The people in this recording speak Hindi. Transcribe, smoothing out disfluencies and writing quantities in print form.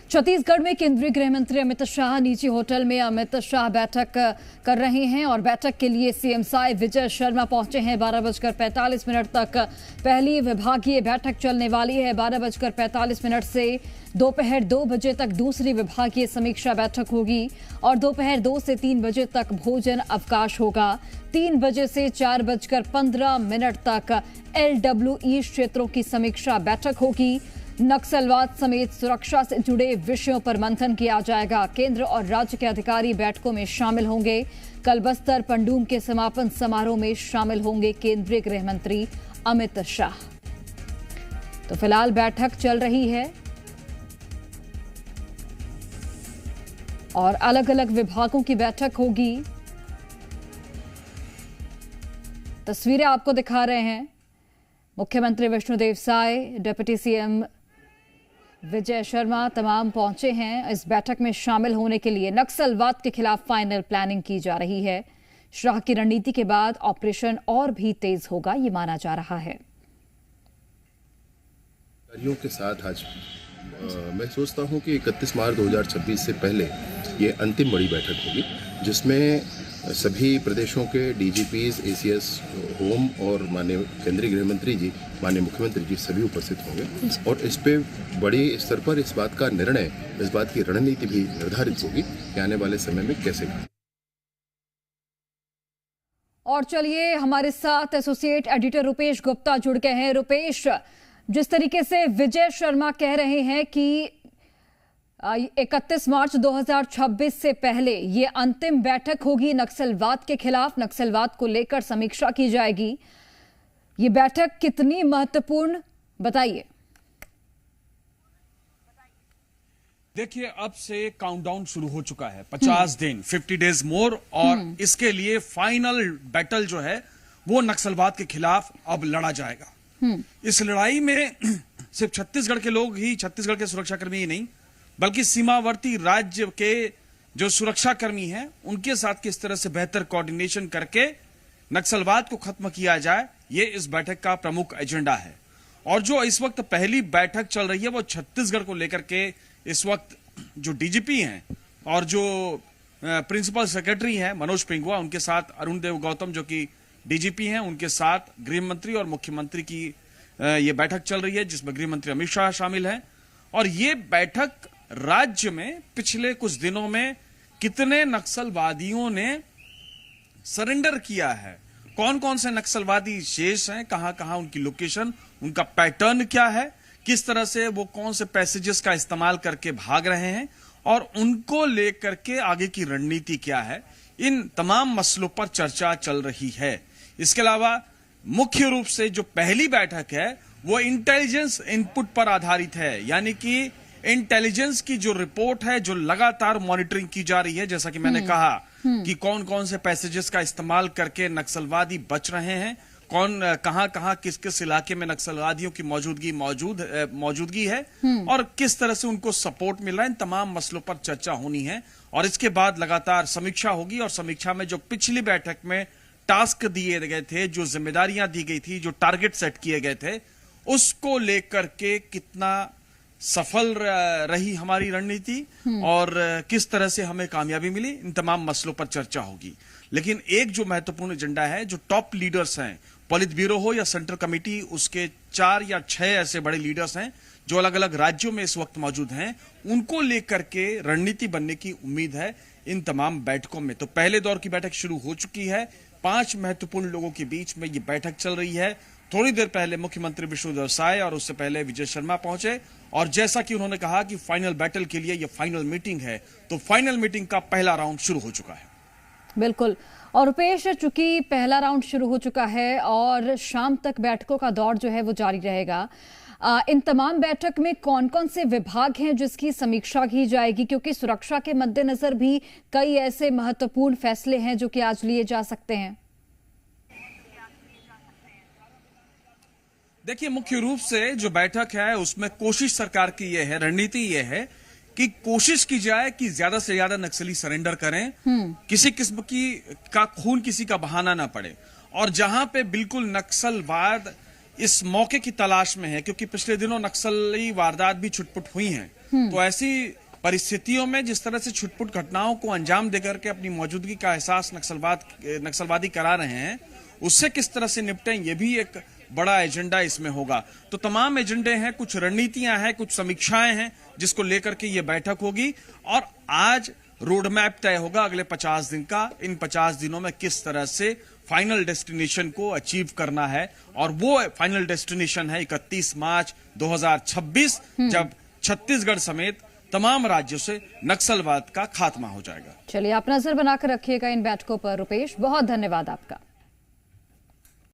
छत्तीसगढ़ में केंद्रीय गृह मंत्री अमित शाह निजी होटल में अमित शाह बैठक कर रहे हैं और बैठक के लिए सीएम साई विजय शर्मा पहुंचे हैं। 12:45 तक पहली विभागीय बैठक चलने वाली है। 12:45 से दोपहर 2 बजे तक दूसरी विभागीय समीक्षा बैठक होगी और दोपहर 2 से 3 बजे तक भोजन अवकाश होगा। 3 बजे से 4:15 तक LWE क्षेत्रों की समीक्षा बैठक होगी। नक्सलवाद समेत सुरक्षा से जुड़े विषयों पर मंथन किया जाएगा। केंद्र और राज्य के अधिकारी बैठकों में शामिल होंगे। कल बस्तर पंडूम के समापन समारोह में शामिल होंगे केंद्रीय गृह मंत्री अमित शाह। तो फिलहाल बैठक चल रही है और अलग अलग विभागों की बैठक होगी। तस्वीरें आपको दिखा रहे हैं। मुख्यमंत्री विष्णुदेव साय, डिप्टी सीएम विजय शर्मा तमाम पहुंचे हैं इस बैठक में शामिल होने के लिए। नक्सलवाद के खिलाफ फाइनल प्लानिंग की जा रही है। शाह की रणनीति के बाद ऑपरेशन और भी तेज होगा, ये माना जा रहा है। के साथ आज मैं सोचता हूं कि 31 मार्च 2026 से पहले ये अंतिम बड़ी बैठक होगी, जिसमें सभी प्रदेशों के डीजीपीज, एसीएस, होम और माननीय केंद्रीय गृह मंत्री जी, माननीय मुख्यमंत्री जी सभी उपस्थित होंगे और इस पे बड़े स्तर पर इस बात का निर्णय, इस बात की रणनीति भी निर्धारित होगी कि आने वाले समय में कैसे करें। और चलिए, हमारे साथ एसोसिएट एडिटर रुपेश गुप्ता जुड़ गए हैं। रुपेश, जिस तरीके से विजय शर्मा कह रहे हैं कि 31 मार्च 2026 से पहले ये अंतिम बैठक होगी, नक्सलवाद के खिलाफ, नक्सलवाद को लेकर समीक्षा की जाएगी, ये बैठक कितनी महत्वपूर्ण, बताइए। देखिए, अब से काउंटडाउन शुरू हो चुका है। 50 दिन, 50 डेज मोर, और इसके लिए फाइनल बैटल जो है वो नक्सलवाद के खिलाफ अब लड़ा जाएगा। इस लड़ाई में सिर्फ छत्तीसगढ़ के लोग ही, छत्तीसगढ़ के सुरक्षाकर्मी ही नहीं, बल्कि सीमावर्ती राज्य के जो सुरक्षाकर्मी हैं उनके साथ किस तरह से बेहतर कोऑर्डिनेशन करके नक्सलवाद को खत्म किया जाए, ये इस बैठक का प्रमुख एजेंडा है। और जो इस वक्त पहली बैठक चल रही है वो छत्तीसगढ़ को लेकर के इस वक्त जो डीजीपी हैं और जो प्रिंसिपल सेक्रेटरी हैं मनोज पिंगुआ, उनके साथ अरुण देव गौतम जो कि डीजीपी हैं, उनके साथ गृह मंत्री और मुख्यमंत्री की ये बैठक चल रही है, जिसमें गृह मंत्री अमित शाह शामिल हैं। और ये बैठक राज्य में पिछले कुछ दिनों में कितने नक्सलवादियों ने सरेंडर किया है, कौन कौन से नक्सलवादी शेष हैं, कहां कहां उनकी लोकेशन, उनका पैटर्न क्या है, किस तरह से वो कौन से पैसेजेस का इस्तेमाल करके भाग रहे हैं और उनको लेकर के आगे की रणनीति क्या है, इन तमाम मसलों पर चर्चा चल रही है। इसके अलावा मुख्य रूप से जो पहली बैठक है वो इंटेलिजेंस इनपुट पर आधारित है, यानी कि इंटेलिजेंस की जो रिपोर्ट है, जो लगातार मॉनिटरिंग की जा रही है, जैसा कि मैंने कहा कि कौन कौन से पैसेजेस का इस्तेमाल करके नक्सलवादी बच रहे हैं, कौन कहां कहां किस किस इलाके में नक्सलवादियों की मौजूदगी है और किस तरह से उनको सपोर्ट मिल रहा है, इन तमाम मसलों पर चर्चा होनी है। और इसके बाद लगातार समीक्षा होगी और समीक्षा में जो पिछली बैठक में टास्क दिए गए थे, जो जिम्मेदारियां दी गई थी, जो टारगेट सेट किए गए थे, उसको लेकर के कितना सफल रही हमारी रणनीति और किस तरह से हमें कामयाबी मिली, इन तमाम मसलों पर चर्चा होगी। लेकिन एक जो महत्वपूर्ण एजेंडा है, जो टॉप लीडर्स हैं, पॉलिट ब्यूरो हो या सेंट्रल कमेटी, उसके 4 या 6 ऐसे बड़े लीडर्स हैं जो अलग अलग राज्यों में इस वक्त मौजूद हैं, उनको लेकर के रणनीति बनने की उम्मीद है इन तमाम बैठकों में। तो पहले दौर की बैठक शुरू हो चुकी है। 5 महत्वपूर्ण लोगों के बीच में ये बैठक चल रही है। थोड़ी देर पहले मुख्यमंत्री विष्णुदेव साय और उससे पहले विजय शर्मा पहुंचे और जैसा कि उन्होंने कहा कि फाइनल बैटल के लिए यह फाइनल मीटिंग है, तो फाइनल मीटिंग का पहला राउंड शुरू हो चुका है। बिल्कुल। और रुपेश, चूंकि पहला राउंड शुरू हो चुका है और शाम तक बैठकों का दौर जो है वो जारी रहेगा, इन तमाम बैठक में कौन कौन से विभाग हैं जिसकी समीक्षा की जाएगी, क्योंकि सुरक्षा के मद्देनजर भी कई ऐसे महत्वपूर्ण फैसले हैं जो कि आज लिए जा सकते हैं। देखिए, मुख्य रूप से जो बैठक है उसमें कोशिश सरकार की यह है, रणनीति यह है कि कोशिश की जाए कि ज्यादा से ज्यादा नक्सली सरेंडर करें, किसी किस्म की का खून किसी का बहाना ना पड़े। और जहां पे बिल्कुल नक्सलवाद इस मौके की तलाश में है, क्योंकि पिछले दिनों नक्सली वारदात भी छुटपुट हुई हैं, तो ऐसी परिस्थितियों में जिस तरह से छुटपुट घटनाओं को अंजाम देकर के अपनी मौजूदगी का एहसास नक्सलवादी करा रहे हैं, उससे किस तरह से निपटें, ये भी एक बड़ा एजेंडा इसमें होगा। तो तमाम एजेंडे हैं, कुछ रणनीतियां हैं, कुछ समीक्षाएं हैं जिसको लेकर के ये बैठक होगी और आज रोड मैप तय होगा अगले 50 दिन का। इन 50 दिनों में किस तरह से फाइनल डेस्टिनेशन को अचीव करना है, और वो फाइनल डेस्टिनेशन है 31 मार्च 2026, जब छत्तीसगढ़ समेत तमाम राज्यों से नक्सलवाद का खात्मा हो जाएगा। चलिए, आप नजर बनाकर रखिएगा इन बैठकों पर। रुपेश, बहुत धन्यवाद आपका।